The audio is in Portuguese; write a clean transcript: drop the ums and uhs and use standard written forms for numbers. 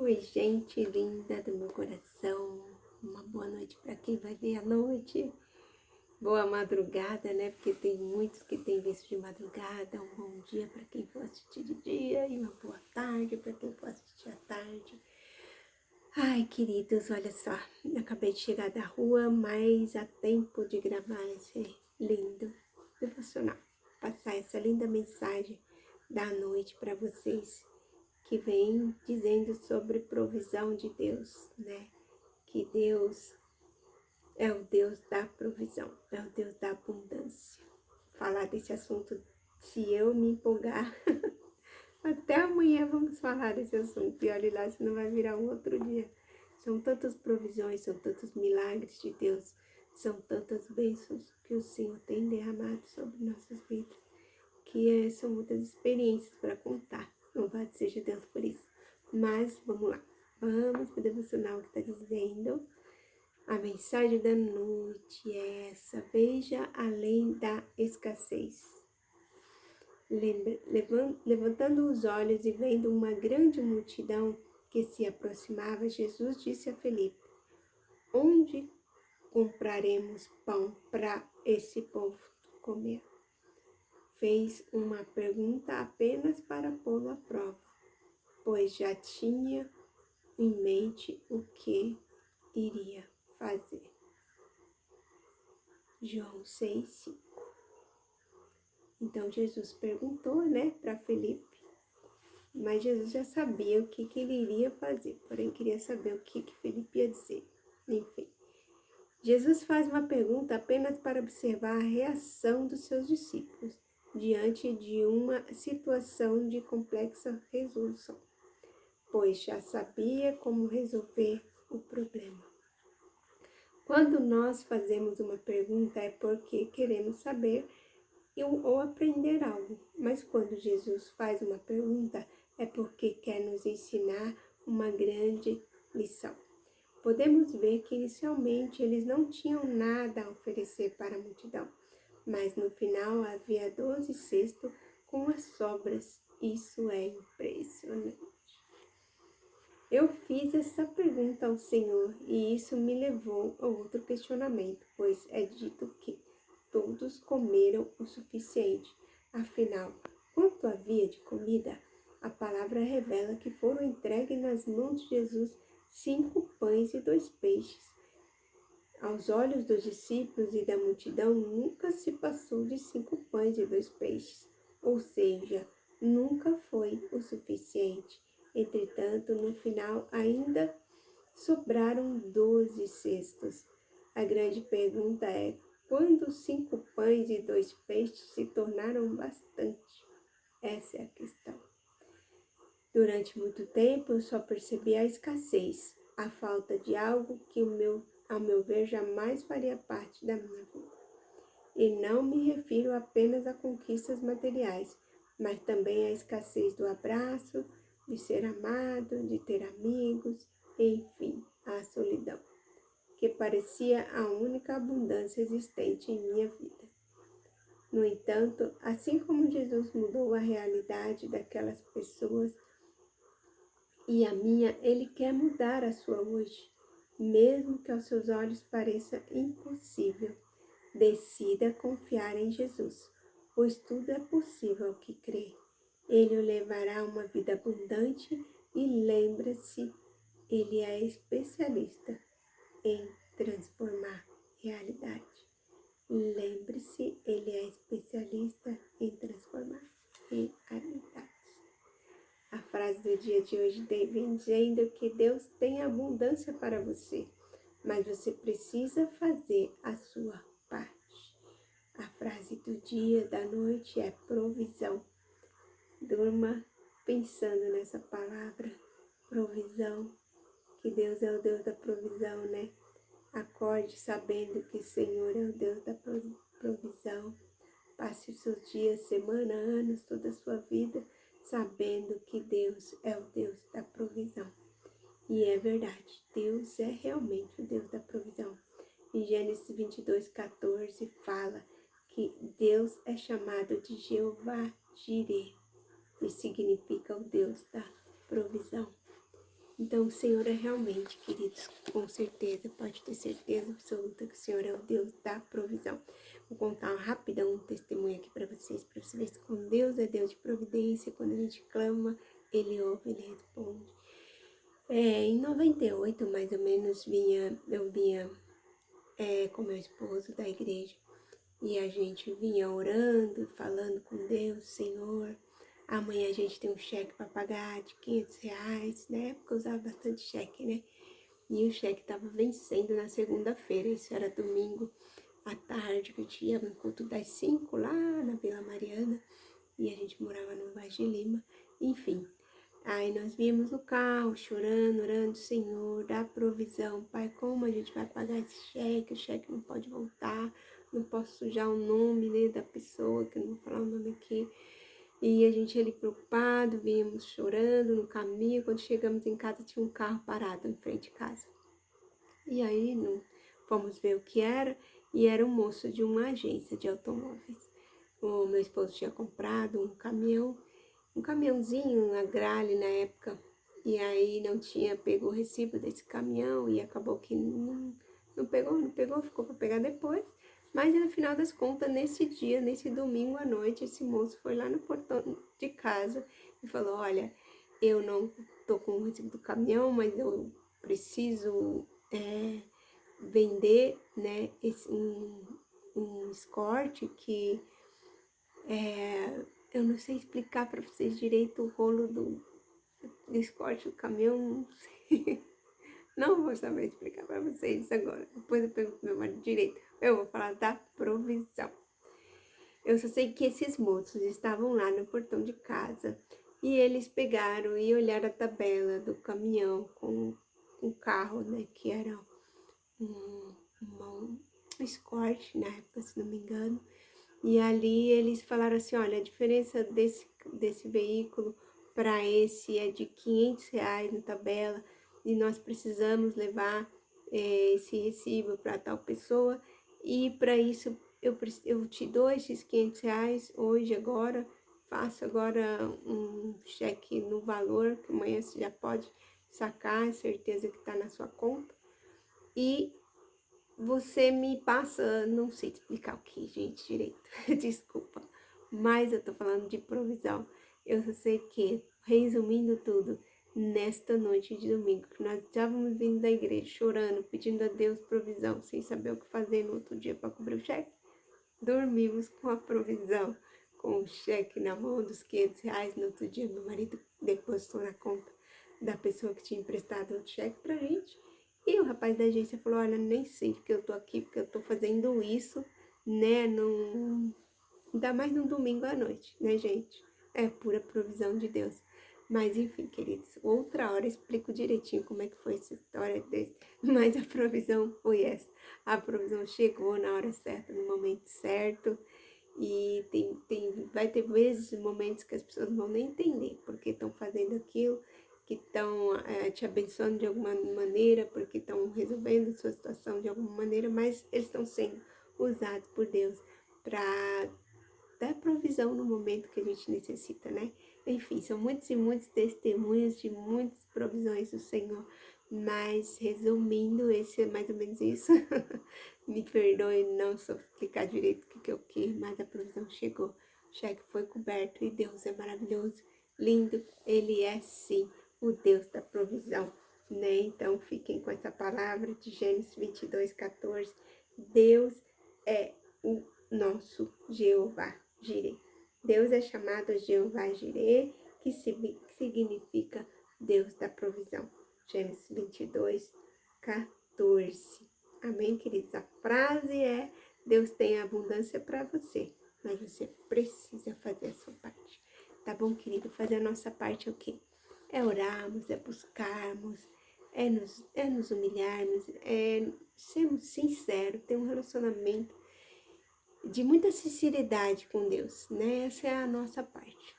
Oi, gente linda do meu coração. Uma boa noite para quem vai ver à noite. Boa madrugada, né? Porque tem muitos que têm visto de madrugada. Um bom dia para quem for assistir de dia e uma boa tarde para quem for assistir à tarde. Ai, queridos, olha só. Eu acabei de chegar da rua, mas há tempo de gravar esse lindo devocional. Passar essa linda mensagem da noite para vocês, que vem dizendo sobre provisão de Deus, né? Que Deus é o Deus da provisão, é o Deus da abundância. Falar desse assunto, se eu me empolgar, até amanhã vamos falar desse assunto. E olha lá, se não vai virar um outro dia. São tantas provisões, são tantos milagres de Deus, são tantas bênçãos que o Senhor tem derramado sobre nossas vidas, que são muitas experiências para contar. Louvado seja Deus por isso. Mas vamos lá, vamos para o devocional que está dizendo: a mensagem da noite é essa: veja além da escassez. Levantando os olhos e vendo uma grande multidão que se aproximava, Jesus disse a Felipe: onde compraremos pão para esse povo comer? Fez uma pergunta apenas para pô-lo à prova, pois já tinha em mente o que iria fazer. João 6:5. Então Jesus perguntou, né, para Felipe, mas Jesus já sabia o que ele iria fazer, porém queria saber o que Felipe ia dizer. Enfim, Jesus faz uma pergunta apenas para observar a reação dos seus discípulos diante de uma situação de complexa resolução, pois já sabia como resolver o problema. Quando nós fazemos uma pergunta é porque queremos saber ou aprender algo, mas quando Jesus faz uma pergunta é porque quer nos ensinar uma grande lição. Podemos ver que inicialmente eles não tinham nada a oferecer para a multidão, mas no final havia 12 cestos com as sobras. Isso é impressionante. Eu fiz essa pergunta ao Senhor e isso me levou a outro questionamento, pois é dito que todos comeram o suficiente. Afinal, quanto havia de comida? A palavra revela que foram entregues nas mãos de Jesus 5 pães e 2 peixes. Aos olhos dos discípulos e da multidão, nunca se passou de 5 pães e 2 peixes, ou seja, nunca foi o suficiente. Entretanto, no final ainda sobraram 12 cestos. A grande pergunta é: quando 5 pães e 2 peixes se tornaram bastante? Essa é a questão. Durante muito tempo eu só percebi a escassez, a falta de algo que ao meu ver jamais faria parte da minha vida. E não me refiro apenas a conquistas materiais, mas também à escassez do abraço, de ser amado, de ter amigos, enfim, a solidão, que parecia a única abundância existente em minha vida. No entanto, assim como Jesus mudou a realidade daquelas pessoas e a minha, Ele quer mudar a sua hoje, mesmo que aos seus olhos pareça impossível. Decida confiar em Jesus, pois tudo é possível ao que crê. Ele o levará a uma vida abundante e lembre-se, Ele é especialista em transformar realidade. Lembre-se, Ele é especialista em transformar realidade. A frase do dia de hoje vem dizendo que Deus tem abundância para você, mas você precisa fazer a sua parte. A frase do dia, da noite é provisão. Durma pensando nessa palavra, provisão, que Deus é o Deus da provisão, né? Acorde sabendo que o Senhor é o Deus da provisão. Passe os seus dias, semana, anos, toda a sua vida, sabendo que Deus é o Deus da provisão. E é verdade, Deus é realmente o Deus da provisão. Em Gênesis 22:14 fala que Deus é chamado de Jeová Jireh, que significa o Deus da provisão. Então, o Senhor é realmente, queridos, com certeza, pode ter certeza absoluta que o Senhor é o Deus da provisão. Vou contar rapidão um testemunho aqui para vocês verem que com Deus é Deus de providência. Quando a gente clama, Ele ouve, Ele responde. Em 98, mais ou menos, eu vinha com meu esposo da igreja e a gente vinha orando, falando com Deus: Senhor, amanhã a gente tem um cheque para pagar de R$ 500. Na época eu usava bastante cheque, né? E o cheque estava vencendo na segunda-feira, isso era domingo à tarde, que eu tinha um culto das 5 lá na Vila Mariana, e a gente morava no Vaz de Lima, enfim. Aí nós viemos no carro, chorando, orando: Senhor, dá provisão, Pai, como a gente vai pagar esse cheque? O cheque não pode voltar, não posso sujar o nome, né, da pessoa, que eu não vou falar o nome aqui. E a gente ali preocupado, viemos chorando no caminho. Quando chegamos em casa, tinha um carro parado em frente de casa. E aí fomos ver o que era, e era um moço de uma agência de automóveis. O meu esposo tinha comprado um caminhãozinho, uma Grale na época, e aí não tinha pego o recibo desse caminhão, e acabou que não pegou, ficou para pegar depois. Mas no final das contas, nesse dia, nesse domingo à noite, esse moço foi lá no portão de casa e falou: olha, eu não tô com o recibo do caminhão, mas eu preciso vender, né, um Escort que eu não sei explicar para vocês direito o rolo do Escort do caminhão, não sei. Não vou saber explicar para vocês agora. Depois eu pergunto pro meu marido direito. Eu vou falar da provisão. Eu só sei que esses moços estavam lá no portão de casa e eles pegaram e olharam a tabela do caminhão com o carro, né, que era um Escort na época, se não me engano. E ali eles falaram assim: olha, a diferença desse veículo para esse é de R$ 500 na tabela, e nós precisamos levar esse recibo para tal pessoa, e para isso eu te dou esses R$ 500 hoje, agora, faço agora um cheque no valor, que amanhã você já pode sacar, é certeza que está na sua conta, e você me passa, não sei explicar o que, gente, direito, desculpa, mas eu tô falando de provisão. Eu só sei que, resumindo tudo, nesta noite de domingo, que nós estávamos vindo da igreja chorando, pedindo a Deus provisão, sem saber o que fazer no outro dia para cobrir o cheque, dormimos com a provisão, com o cheque na mão dos R$ 500. No outro dia, meu marido depositou na conta da pessoa que tinha emprestado o cheque pra gente. E o rapaz da agência falou: olha, nem sei porque eu tô aqui, porque eu tô fazendo isso, né? Ainda mais num domingo à noite, né, gente? É pura provisão de Deus. Mas enfim, queridos, outra hora eu explico direitinho como é que foi essa história desse. Mas a provisão foi essa. A provisão chegou na hora certa, no momento certo. E vai ter vezes, momentos que as pessoas vão nem entender porque estão fazendo aquilo, que estão te abençoando de alguma maneira, porque estão resolvendo sua situação de alguma maneira, mas eles estão sendo usados por Deus para dar provisão no momento que a gente necessita, né? Enfim, são muitos e muitos testemunhos de muitas provisões do Senhor, mas resumindo, esse é mais ou menos isso. Me perdoe não só explicar direito o que eu quis, mas a provisão chegou, o cheque foi coberto e Deus é maravilhoso, lindo, Ele é sim o Deus da provisão, né? Então fiquem com essa palavra de Gênesis 22:14. Deus é o nosso Jeová Jireh. Deus é chamado Jeová Jireh, que significa Deus da provisão. Gênesis 22:14. Amém, queridos? A frase é: Deus tem abundância para você, mas você precisa fazer a sua parte. Tá bom, querido? Fazer a nossa parte é o quê? É orarmos, é buscarmos, é nos humilharmos, é sermos sinceros, ter um relacionamento de muita sinceridade com Deus, né? Essa é a nossa parte.